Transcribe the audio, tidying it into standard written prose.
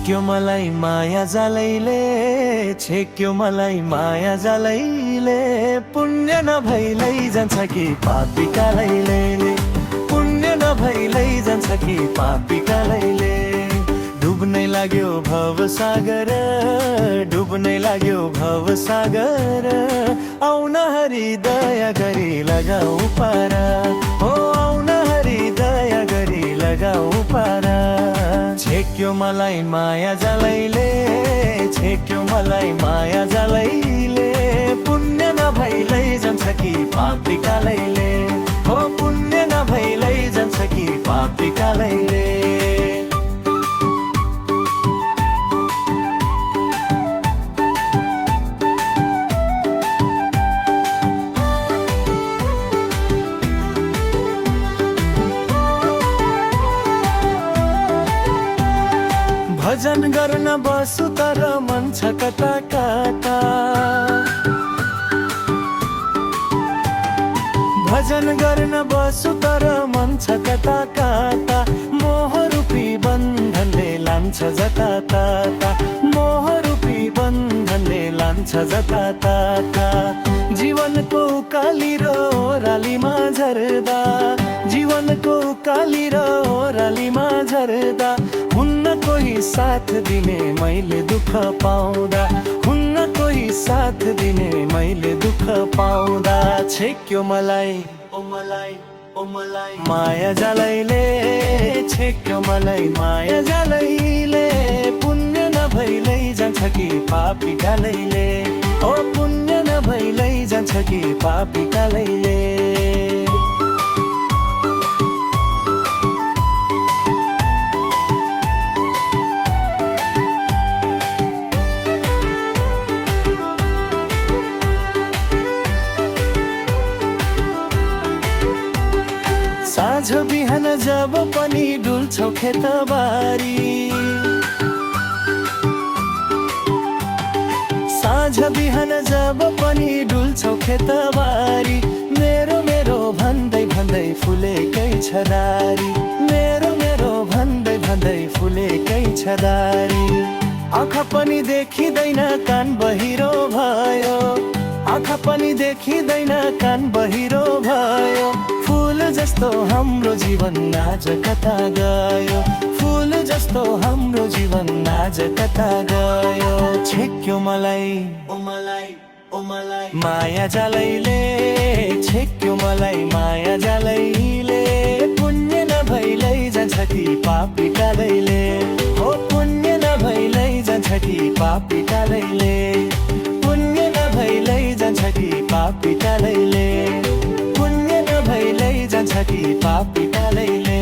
छेक्यो मलाई माया जालैले, छेक्यो मलाई माया जालैले। पुण्य नभइलै जान्छ कि पापी कालैले, पुण्य नभइलै जान्छ कि पापी कालैले। डुब्नै लाग्यो भव सागर, डुब्नै लाग्यो भव सागर। आउन हरि दया गरी लगाऊ पार, हो आउन हरि दया गरी लगाऊ पार। छेक्यो मलाई माया जालैले, छेक्यो मलाई माया जालैले। पुण्य नभइलै जान्छ कि पापी कालैले, हो पुण्य नभइलै जान्छ कि पापी कालैले। भजन गर्न बसु तर मन छ कता कता, भजन गर्न बसु तर मन छ कता कता। मोह रूपी बन्धनले लान्छ जता तता, मोह रूपी बन्धनले लान्छ जता तता। जीवनको काली र ओह्रालीमा झर्दा, जीवनको काली र ओह्रालीमा झर्दा। हुन्न कोही साथ दिने मैले दुःख पाउँदा, हुन्न कोही साथ दिने मैले दुःख पाउँदा। छेक्यो मलाई ओ मलाई ओ मलाई माया जालैले, छेक्यो मलाई माया जालैले। पुण्य नभइलै जान्छ कि पापी कालैले, ओ पुण्य नभइलै जान्छ कि पापी कालैले। साँझ बिहान जब पनि डुल्छौ खेतबारी, साँझ बिहान जब पनि डुल्छौ खेतबारी। मेरो मेरो भन्दै भन्दै फुलेकै छदारी, मेरो मेरो भन्दै भन्दै फुलेकै छदारी। आँखा पनि देखिँदैन कान बहिरो भयो, आँखा पनि देखिँदैन कान बहिरो भयो। फूल जस्तो हाम्रो जीवन आज कता गयो, फूल जस्तो हाम्रो जीवन आज कता गयो। छेक्यो मलाई ओ मलाई ओ मलाई माया जालैले, छेक्यो मलाई माया जालैले। पुण्य नभइलै जान्छ कि पापी कालैले, हो पुण्य नभइलै जान्छ कि पापी कालैले। पुण्य नभइलै जान्छ कि पापी कालैले, पुण्य नभइलै जान्छ कि पापी कालैले।